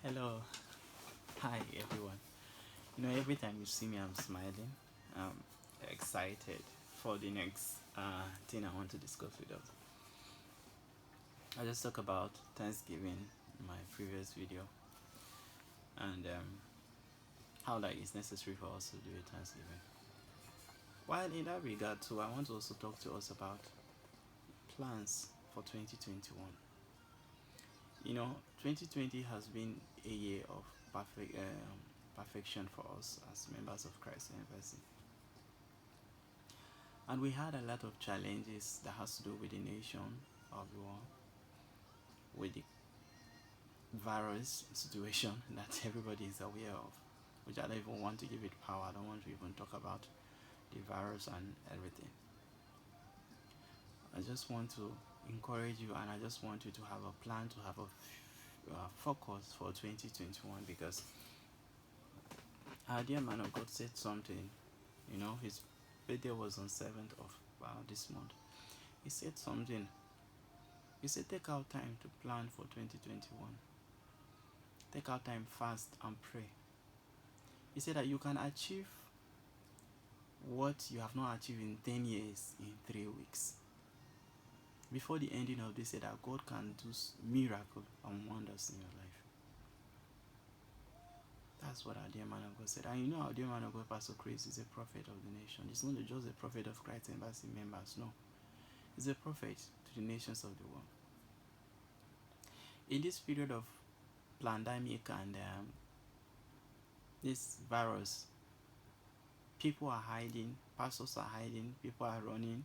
Hello, hi everyone. Every time you see me, I'm smiling. I'm excited for the next thing I want to discuss with us. I just talked about Thanksgiving in my previous video and how that is necessary for us to do a Thanksgiving. While in that regard, too, I want to also talk to us about plans for 2021. 2020 has been a year of perfection for us as members of Christ University. And we had a lot of challenges that has to do with the nation of the world, with the virus situation that everybody is aware of, which I don't even want to give it power. I don't want to even talk about the virus and everything. I just want to encourage you, and I just want you to have a plan, to have a focus for 2021, because our dear man of God said something. His birthday was on 7th of this month. He said something. He said, take out time to plan for 2021. Take out time, fast and pray. He said that you can achieve what you have not achieved in 10 years in 3 weeks. Before the ending of this, he said that God can do miracles and wonders in your life. That's what our dear man of God said. And our dear man of God, Pastor Chris, is a prophet of the nation. He's not just a prophet of Christ Embassy members, no. He's a prophet to the nations of the world. In this period of pandemic and this virus, people are hiding, pastors are hiding, people are running.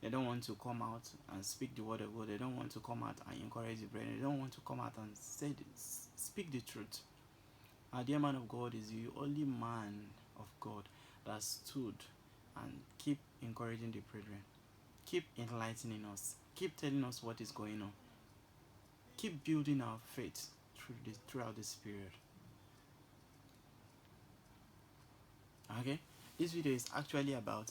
They don't want to come out and speak the word of God. They don't want to come out and encourage the brethren. They don't want to come out and speak the truth. Our dear man of God is the only man of God that stood and keep encouraging the brethren, keep enlightening us, keep telling us what is going on, keep building our faith throughout this period. Okay, this video is actually about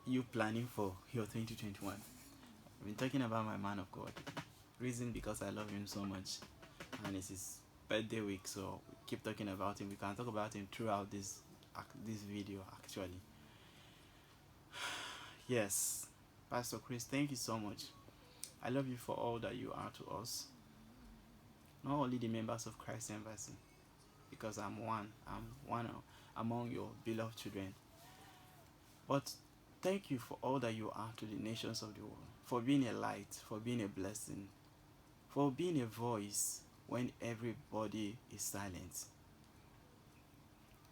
you planning for your 2021. I've been talking about my man of God. Reason because I love him so much, and it's his birthday week, so we keep talking about him. We can talk about him throughout this video actually. Yes, Pastor Chris, thank you so much. I love you for all that you are to us. Not only the members of Christ Embassy, because I'm one among your beloved children, but thank you for all that you are to the nations of the world, for being a light, for being a blessing, for being a voice when everybody is silent,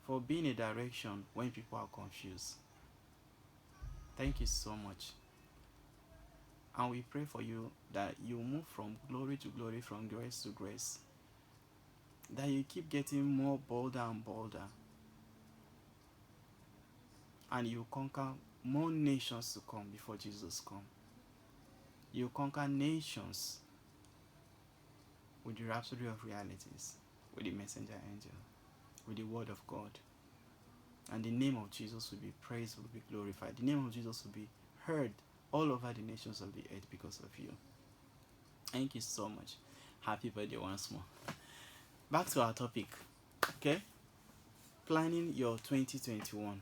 for being a direction when people are confused. Thank you so much. And we pray for you that you move from glory to glory, from grace to grace, that you keep getting more bolder and bolder, and you conquer more nations to come before Jesus comes. You conquer nations with the rhapsody of realities, with the messenger angel, with the word of God. And the name of Jesus will be praised, will be glorified. The name of Jesus will be heard all over the nations of the earth because of you. Thank you so much. Happy birthday once more. Back to our topic. Okay? Planning your 2021.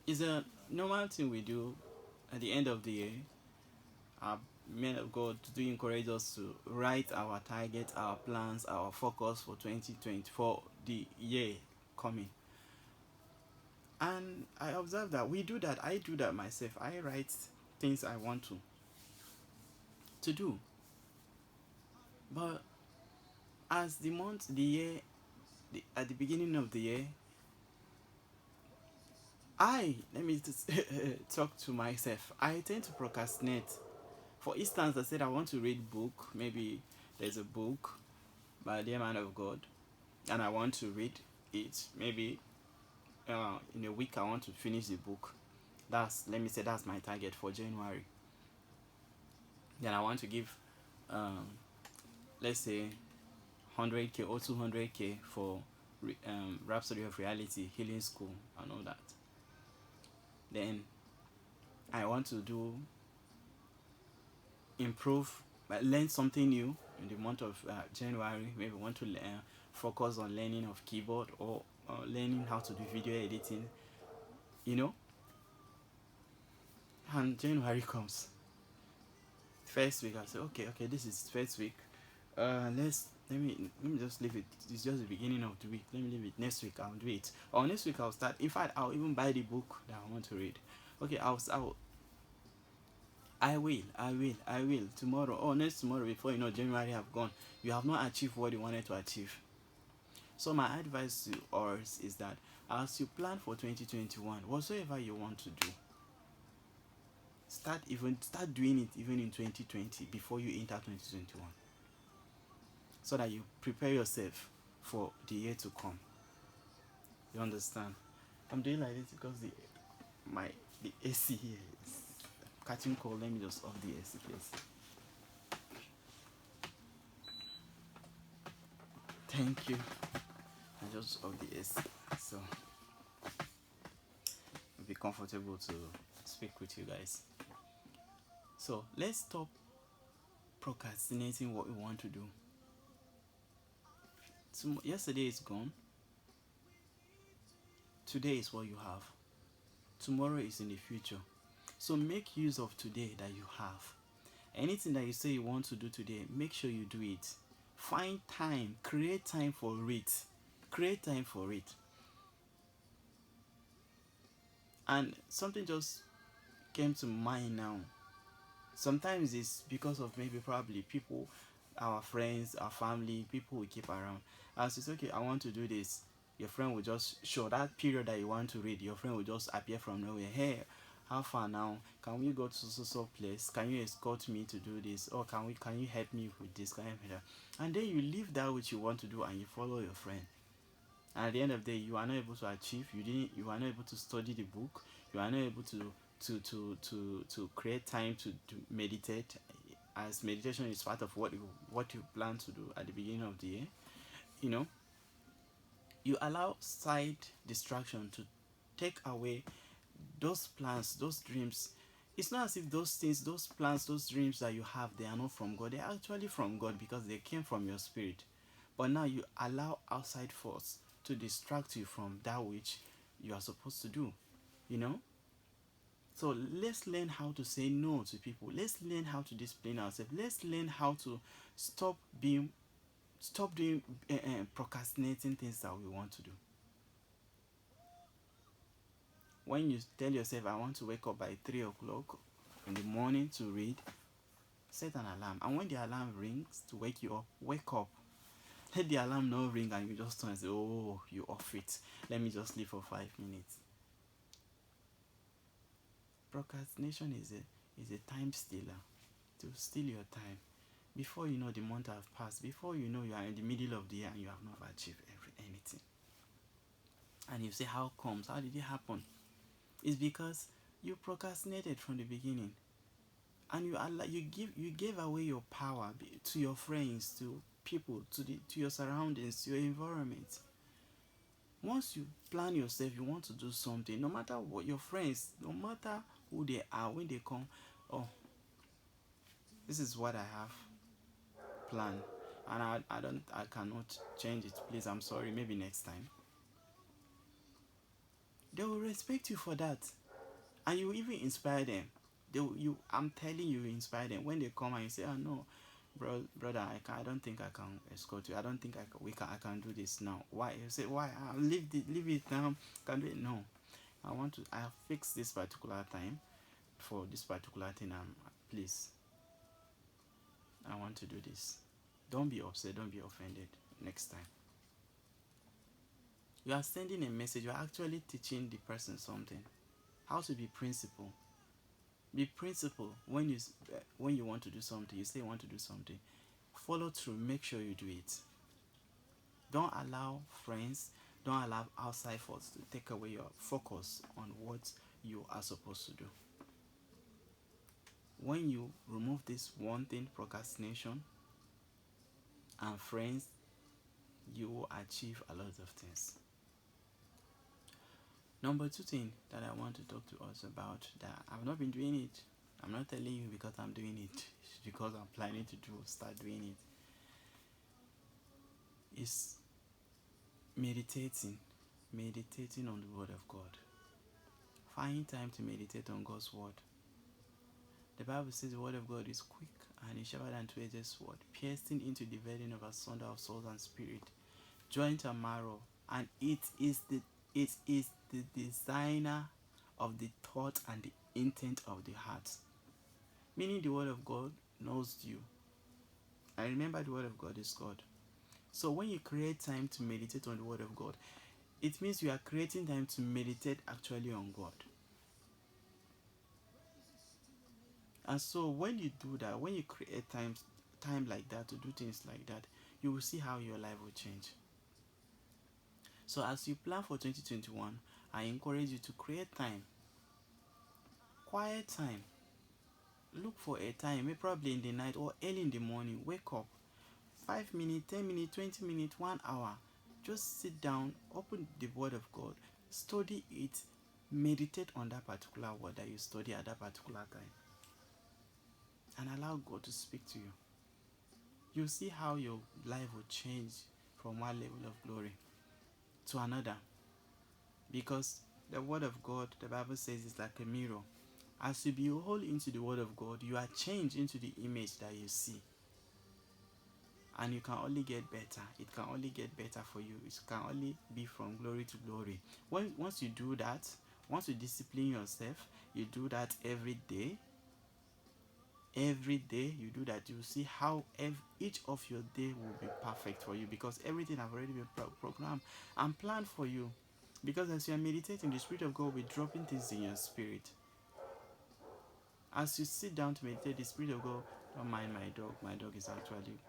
It's a normal thing we do at the end of the year. Our men of God do encourage us to write our target, our plans, our focus for 2020, for the year coming. And I observe that we do that. I do that myself. I write things I want to do. But as the month, the year, at the beginning of the year, let me just talk to myself. I tend to procrastinate. For instance, I said I want to read book. Maybe there's a book by the man of God, and I want to read it. Maybe in a week I want to finish the book. That's my target for January. Then I want to give, let's say, 100k or 200k for Rhapsody of Reality Healing School and all that. Then I want to learn something new in the month of January, maybe want to focus on learning of keyboard or learning how to do video editing, you know, and January comes. First week, I say, okay, this is first week. Let me just leave it. It's just the beginning of the week. Let me leave it. Next week I'll do it. Or next week I'll start. In fact, I'll even buy the book that I want to read. Okay, I will tomorrow. Oh, next tomorrow, before you know January have gone, you have not achieved what you wanted to achieve. So my advice to us is that as you plan for 2021, whatsoever you want to do, start doing it even in 2020 before you enter 2021, so that you prepare yourself for the year to come. You understand? I'm doing like this because the AC here is catching cold. Let me just off the AC, please. Thank you. I just off the AC, so it'll be comfortable to speak with you guys. So let's stop procrastinating what we want to do. Yesterday is gone. Today is what you have. Tomorrow is in the future. So make use of today that you have. Anything that you say you want to do today, make sure you do it. Find time, create time for it. Create time for it. And something just came to mind now. Sometimes it's because of maybe probably people, our friends, our family, people we keep around. As it's okay, I want to do this. Your friend will just show that period that you want to read. Your friend will just appear from nowhere. Hey, how far now? Can we go to so place? Can you escort me to do this? Or can you help me with this? Can you help me with that? And then you leave that which you want to do and you follow your friend. And at the end of the day, you are not able to achieve. You are not able to study the book. You are not able to create time to meditate, as meditation is part of what you plan to do at the beginning of the year. You know, you allow side distraction to take away those plans, those dreams. It's not as if those things, those plans, those dreams that you have, they are not from God. They are actually from God because they came from your spirit. But now you allow outside force to distract you from that which you are supposed to do. You know? So let's learn how to say no to people. Let's learn how to discipline ourselves. Let's learn how to stop doing procrastinating things that we want to do. When you tell yourself, I want to wake up by 3 o'clock in the morning to read, set an alarm. And when the alarm rings to wake you up, wake up. Let the alarm not ring and you just turn and say, oh, you off it. Let me just sleep for 5 minutes. Procrastination is a time stealer, to steal your time. Before you know, the month have passed. Before you know, you are in the middle of the year and you have not achieved anything. And you say, how comes? How did it happen? It's because you procrastinated from the beginning, and you gave away your power to your friends, to people, to your surroundings, to your environment. Once you plan yourself, you want to do something, no matter what your friends, no matter who they are, when they come, oh, this is what I have planned, and I cannot change it. Please, I'm sorry. Maybe next time. They will respect you for that, and you even inspire them. I'm telling you, inspire them when they come and you say, "Oh no, brother, I don't think I can escort you. I don't think I can do this now." Why? You say, "Why? Leave it now. Can do it." No, I have fixed this particular time for this particular thing. Please, I want to do this. Don't be upset. Don't be offended. Next time. You are sending a message. You are actually teaching the person something. How to be principled. Be principled when you want to do something. You say you want to do something. Follow through. Make sure you do it. Don't allow friends, don't allow outside force to take away your focus on what you are supposed to do. When you remove this one thing, procrastination, and friends, you will achieve a lot of things. Number 2 thing that I want to talk to us about, that I've not been doing it. I'm not telling you because I'm doing it. It's because I'm planning to start doing it. is meditating. Meditating on the Word of God. Find time to meditate on God's Word. The Bible says the Word of God is quick and is sharper than two-edged sword, piercing into the dividing of asunder of soul and spirit, joint and marrow, and it is the designer of the thought and the intent of the heart. Meaning the Word of God knows you. And remember, the Word of God is God. So when you create time to meditate on the Word of God, it means you are creating time to meditate actually on God. And so when you do that, when you create time like that to do things like that, you will see how your life will change. So as you plan for 2021, I encourage you to create time, quiet time. Look for a time, maybe probably in the night or early in the morning. Wake up, 5 minutes, 10 minutes, 20 minutes, 1 hour. Just sit down, open the Word of God, study it, meditate on that particular word that you study at that particular time, and allow God to speak to you. You'll see how your life will change from one level of glory to another. Because the Word of God, the Bible says, is like a mirror. As you behold into the Word of God, you are changed into the image that you see. And you can only get better. It can only get better for you. It can only be from glory to glory. Once you do that, once you discipline yourself, you do that every day. Every day you do that, you see how each of your day will be perfect for you, because everything have already been programmed and planned for you. Because as you are meditating, the Spirit of God will be dropping things in your spirit. As you sit down to meditate, the Spirit of God, don't mind my dog. My dog is actually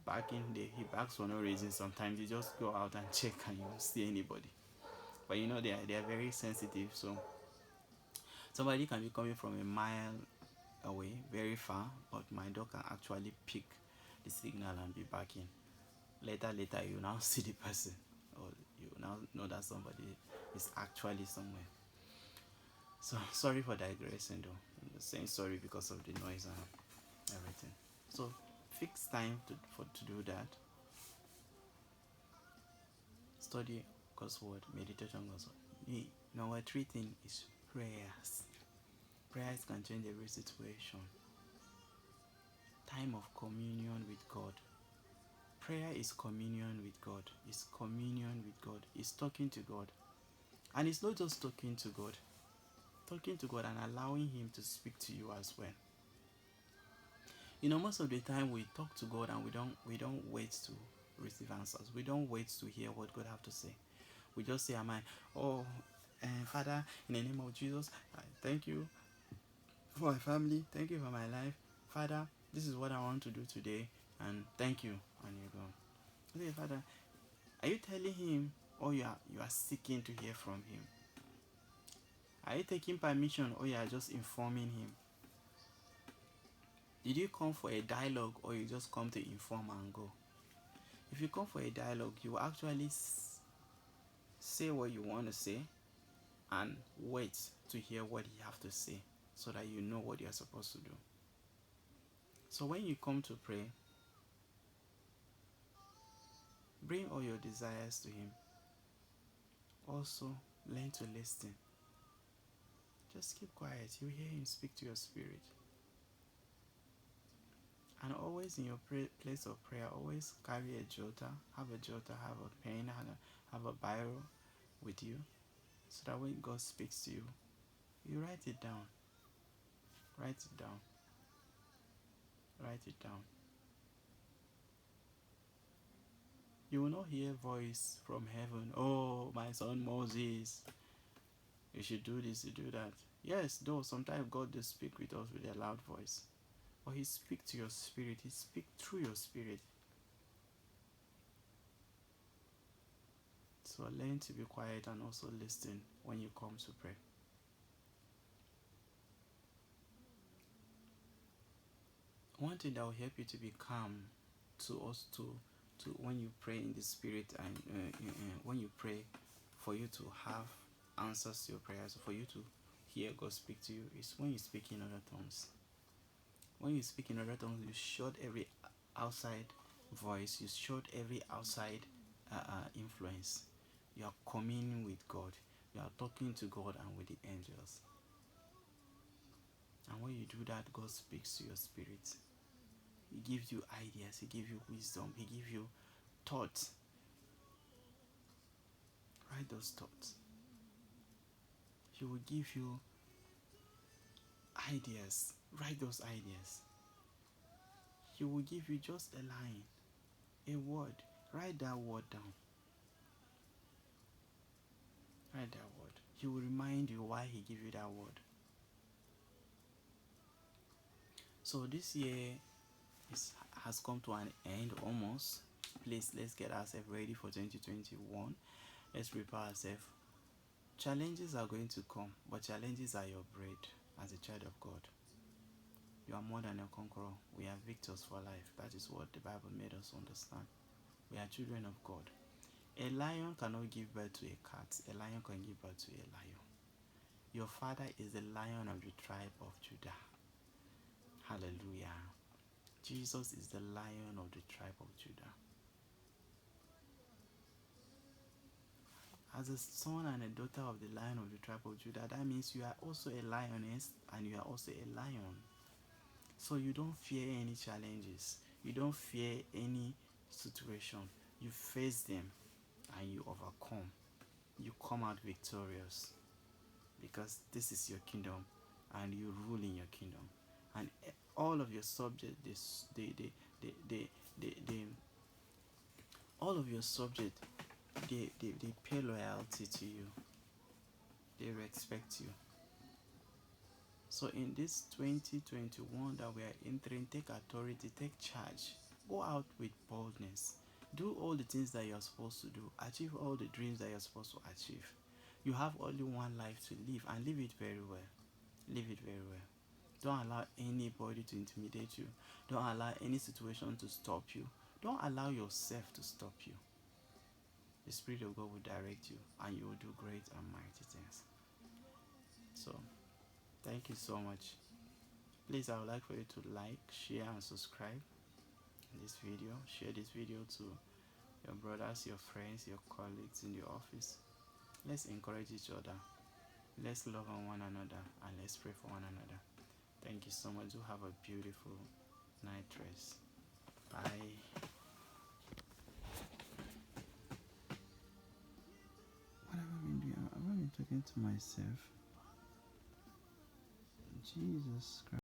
barking. He barks for no reason. Sometimes you just go out and check and you won't see anybody. But you know they are very sensitive. So somebody can be coming from a mile away, very far, but my dog can actually pick the signal and be barking. Later, you now see the person, or you now know that somebody is actually somewhere. So sorry for digressing though. I'm just saying sorry because of the noise and everything. So fix time to do that. Study God's word, meditate on God's word. Number 3 thing is prayers. Prayers can change every situation. Time of communion with God. Prayer is communion with God. It's communion with God. It's talking to God. And it's not just talking to God. Talking to God and allowing Him to speak to you as well. You know, most of the time we talk to God and we don't wait to receive answers. We don't wait to hear what God have to say. We just say, Father, in the name of Jesus, I thank you for my family. Thank you for my life. Father, this is what I want to do today, and thank you. And you go, okay, Father, are you telling Him, or you are seeking to hear from Him? Are you taking permission, or you are just informing Him? Did you come for a dialogue, or you just come to inform and go? If you come for a dialogue, you will actually say what you want to say and wait to hear what He have to say, so that you know what you are supposed to do. So when you come to pray, bring all your desires to Him. Also, learn to listen. Just keep quiet. You hear Him speak to your spirit. And always in your place of prayer, always carry a jotter. Have a pen, have a biro with you, so that when God speaks to you, you write it down. Write it down. Write it down. You will not hear a voice from heaven, oh, my son Moses, you should do this, you do that. Yes, though sometimes God does speak with us with a loud voice, but He speaks to your spirit. He speaks through your spirit. So learn to be quiet and also listen when you come to pray. One thing that will help you to be calm to when you pray in the spirit, and when you pray for you to have answers to your prayers, for you to hear God speak to you, is when you speak in other tongues. When you speak in other tongues, you shut every outside voice, you shut every outside influence. You are communing with God. You are talking to God and with the angels. And when you do that, God speaks to your spirit. He gives you ideas. He gives you wisdom. He gives you thoughts. Write those thoughts. He will give you ideas. Write those ideas. He will give you just a line, a word. Write that word down. Write that word. He will remind you why he gave you that word. So this year has come to an end almost. Please, let's get ourselves ready for 2021. Let's prepare ourselves. Challenges are going to come, but challenges are your bread as a child of God. You are more than a conqueror. We are victors for life. That is what the Bible made us understand. We are children of God. A lion cannot give birth to a cat. A lion can give birth to a lion. Your father is the Lion of the tribe of Judah. Hallelujah. Jesus is the Lion of the tribe of Judah. As a son and a daughter of the Lion of the tribe of Judah, that means you are also a lioness and you are also a lion. So you don't fear any challenges. You don't fear any situation. You face them and you overcome. You come out victorious because this is your kingdom and you rule in your kingdom. And all of your subjects, all of your subjects, they pay loyalty to you. They respect you. So in this 2021 that we are entering, take authority, take charge. Go out with boldness. Do all the things that you're supposed to do. Achieve all the dreams that you're supposed to achieve. You have only one life to live and live it very well. Live it very well. Don't allow anybody to intimidate you. Don't allow any situation to stop you. Don't allow yourself to stop you. The Spirit of God will direct you and you will do great and mighty things. So, thank you so much. Please, I would like for you to like, share and subscribe this video. Share this video to your brothers, your friends, your colleagues in the office. Let's encourage each other. Let's love on one another and let's pray for one another. Thank you so much. Do have a beautiful night rest. Bye. What have I been doing? Have I been talking to myself? Jesus Christ.